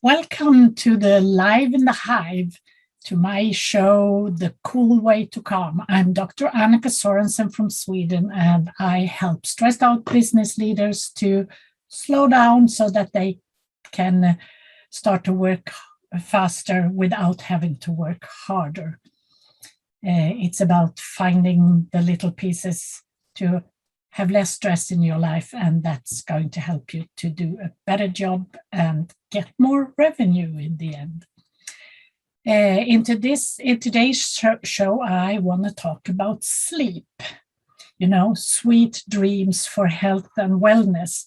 Welcome to the Live in the Hive, to my show, The Cool Way to Calm. I'm Dr. Annika Sorensen from Sweden, and I help stressed out business leaders to slow down so that they can start to work faster without having to work harder. It's about finding the little pieces to have less stress in your life, and that's going to help you to do a better job and get more revenue in the end. In today's show, I want to talk about sleep. You know, sweet dreams for health and wellness,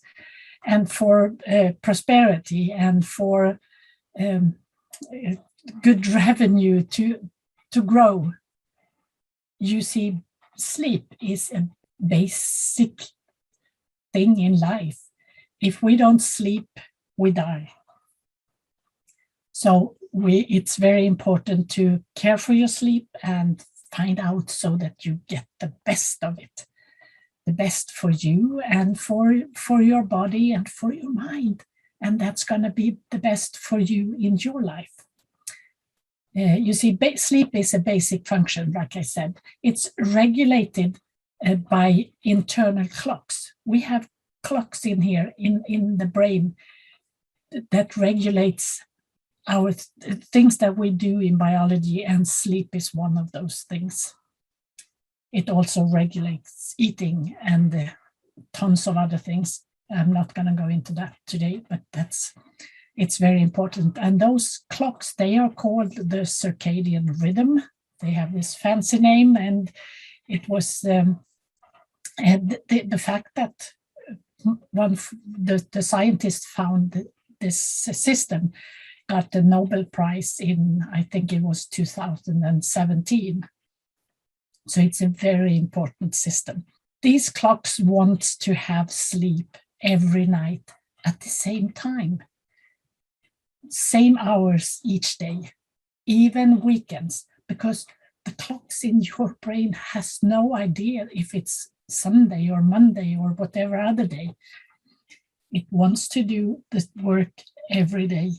and for prosperity, and for good revenue to grow. You see, sleep is a basic thing in life. If we don't sleep, we die. So it's very important to care for your sleep and find out so that you get the best of it, the best for you and for your body and for your mind. And that's going to be the best for you in your life. You see, sleep is a basic function, like I said. It's regulated by internal clocks. We have clocks in here in the brain that regulates our things that we do in biology, and sleep is one of those things. It also regulates eating and tons of other things. I'm not going to go into that today, but it's very important. And those clocks, they are called the circadian rhythm. They have this fancy name, and it was the fact that the scientists found this system got the Nobel Prize in, I think it was 2017. So it's a very important system. These clocks want to have sleep every night at the same time. Same hours each day, even weekends, because the clocks in your brain has no idea if it's Sunday or Monday or whatever other day. It wants to do the work every day,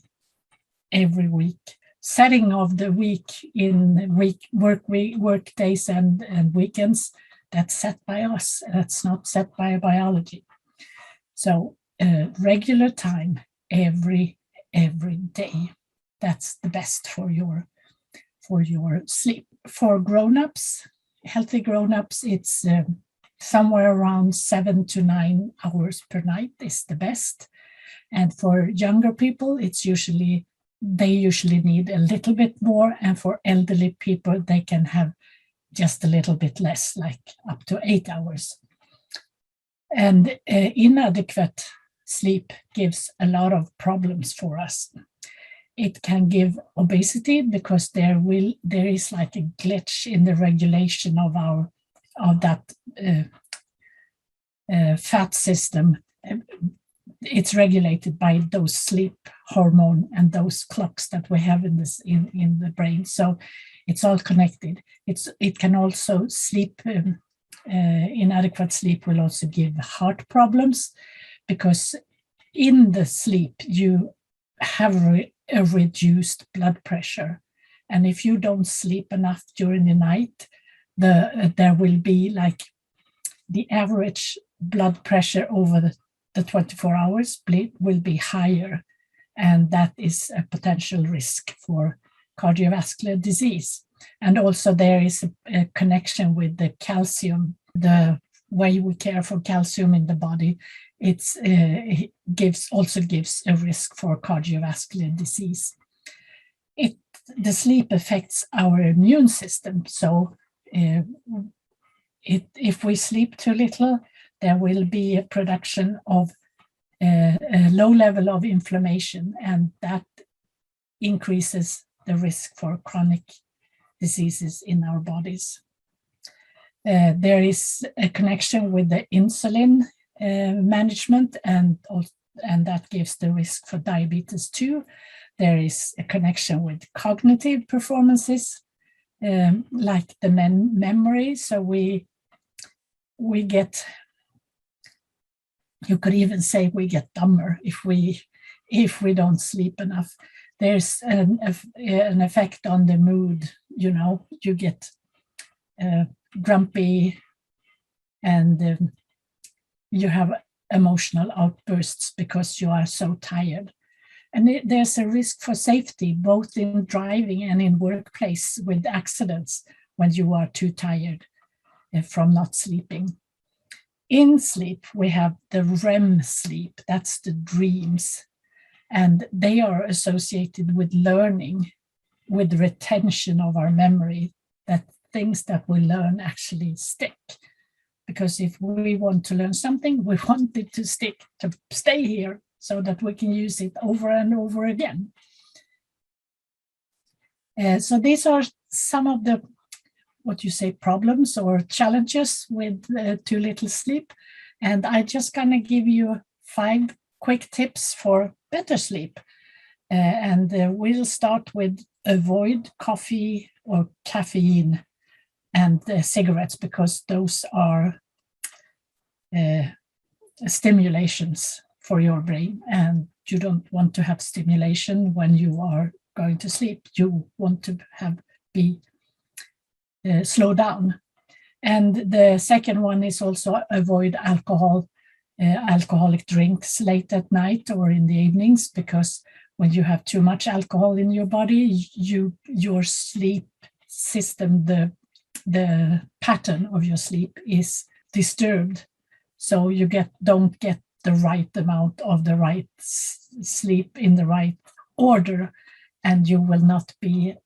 every week. Setting of the week in work days and weekends, that's set by us. That's not set by biology. So regular time every day. That's the best for your sleep. For grown-ups, healthy grown-ups, it's somewhere around 7 to 9 hours per night is the best. And for younger people, they usually need a little bit more. And for elderly people, they can have just a little bit less, like up to 8 hours. And inadequate sleep gives a lot of problems for us. It can give obesity because there is like a glitch in the regulation of that fat system. It's regulated by those sleep hormone and those clocks that we have in the brain. So it's all connected. It can also sleep. Inadequate sleep will also give heart problems, because in the sleep you have a reduced blood pressure, and if you don't sleep enough during the night, there will be like the average blood pressure over the 24 hours will be higher, and that is a potential risk for cardiovascular disease. And also there is a connection with the calcium, the way we care for calcium in the body. It also gives a risk for cardiovascular disease. The sleep affects our immune system. So if we sleep too little, there will be a production of a low level of inflammation, and that increases the risk for chronic diseases in our bodies. There is a connection with the insulin management, and that gives the risk for diabetes too. There is a connection with cognitive performances, like the memory. So we get, you could even say we get dumber if if we don't sleep enough. There's an effect on the mood, you know, you get grumpy, and you have emotional outbursts because you are so tired. And there's a risk for safety, both in driving and in workplace with accidents when you are too tired from not sleeping. In sleep, we have the REM sleep, that's the dreams. And they are associated with learning, with retention of our memory, that things that we learn actually stick. Because if we want to learn something, we want it to stick, to stay here, so that we can use it over and over again. So these are some of the, what you say, problems or challenges with too little sleep. And I just gonna give you 5 quick tips for better sleep. And we'll start with avoid coffee or caffeine and cigarettes, because those are stimulations for your brain, and you don't want to have stimulation when you are going to sleep. You want to be slow down. And the second one is also avoid alcoholic drinks late at night or in the evenings, because when you have too much alcohol in your body, your sleep system, the pattern of your sleep is disturbed. So you don't get the right amount of the right sleep in the right order, and you will not be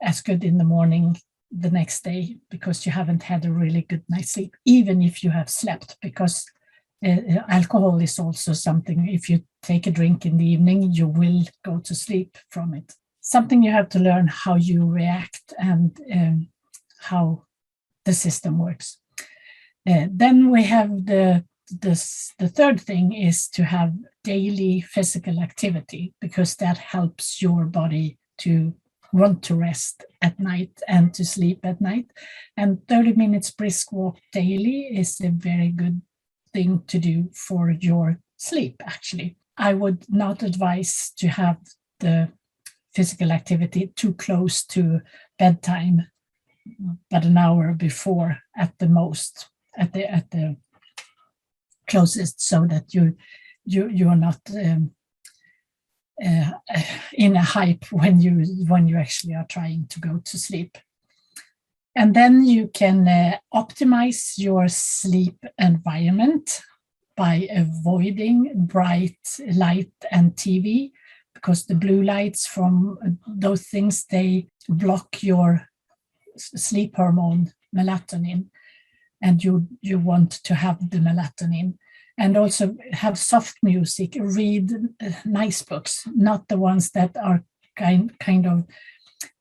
as good in the morning the next day, because you haven't had a really good night's sleep, even if you have slept, because alcohol is also something, if you take a drink in the evening, you will go to sleep from it. Something you have to learn how you react and how the system works. Then we have the third thing is to have daily physical activity, because that helps your body to want to rest at night and to sleep at night. And 30 minutes brisk walk daily is a very good thing to do for your sleep, actually. I would not advise to have the physical activity too close to bedtime, but an hour before at the most, at the closest, so that you're not in a hype when you actually are trying to go to sleep. And then you can optimize your sleep environment by avoiding bright light and TV, because the blue lights from those things, they block your sleep hormone melatonin, and you want to have the melatonin. And also have soft music, read nice books, not the ones that are kind of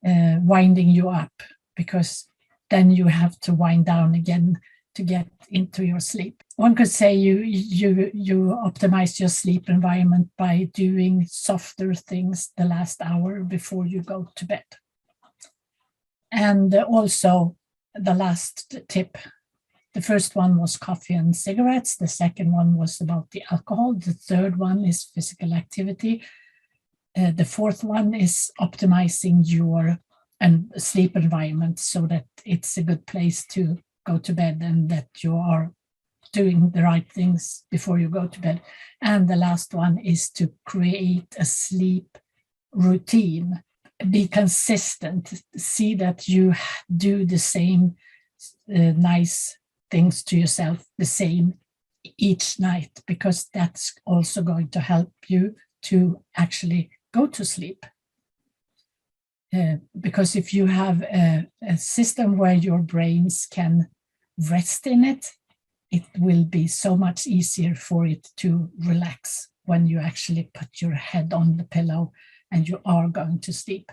winding you up, because then you have to wind down again to get into your sleep. One could say you optimize your sleep environment by doing softer things the last hour before you go to bed. And also the last tip, the first one was coffee and cigarettes. The second one was about the alcohol. The third one is physical activity. The fourth one is optimizing your sleep environment, so that it's a good place to go to bed and that you are doing the right things before you go to bed. And the last one is to create a sleep routine. Be consistent. See that you do the same nice things to yourself the same each night, because that's also going to help you to actually go to sleep. Because if you have a system where your brains can rest in it, it will be so much easier for it to relax when you actually put your head on the pillow and you are going to sleep.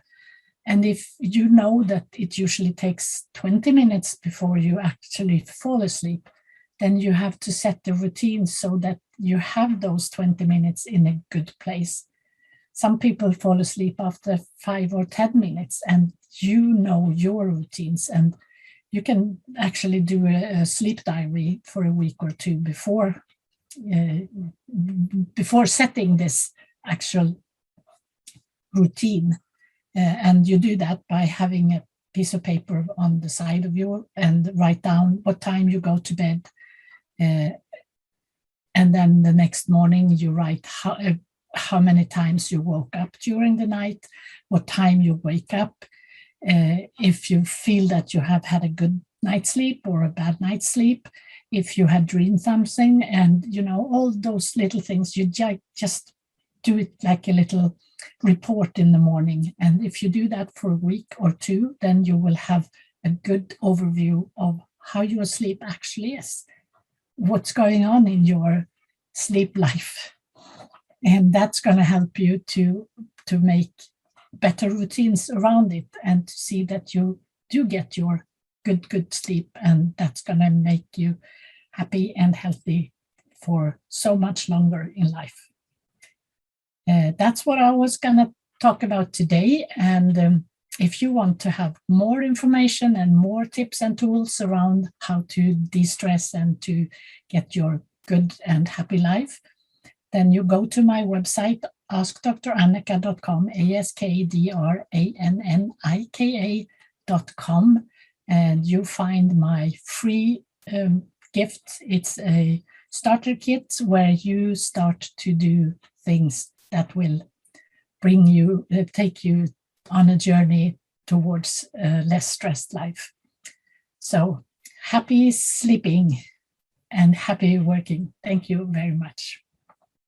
And if you know that it usually takes 20 minutes before you actually fall asleep, then you have to set the routine so that you have those 20 minutes in a good place. Some people fall asleep after 5 or 10 minutes, and you know your routines, and you can actually do a sleep diary for a week or two before before setting this actual routine. And you do that by having a piece of paper on the side of you and write down what time you go to bed. And then the next morning you write how many times you woke up during the night, what time you wake up, if you feel that you have had a good night's sleep or a bad night's sleep, if you had dreamed something, and all those little things. You just do it like a little report in the morning. And if you do that for a week or two, then you will have a good overview of how your sleep actually is, what's going on in your sleep life. And that's going to help you to make better routines around it and to see that you do get your good sleep. And that's going to make you happy and healthy for so much longer in life. That's what I was going to talk about today. And if you want to have more information and more tips and tools around how to de-stress and to get your good and happy life, then you go to my website, askdrannika.com, askdrannika.com, and you find my free gift. It's a starter kit where you start to do things that will take you on a journey towards a less stressed life. So happy sleeping and happy working. Thank you very much.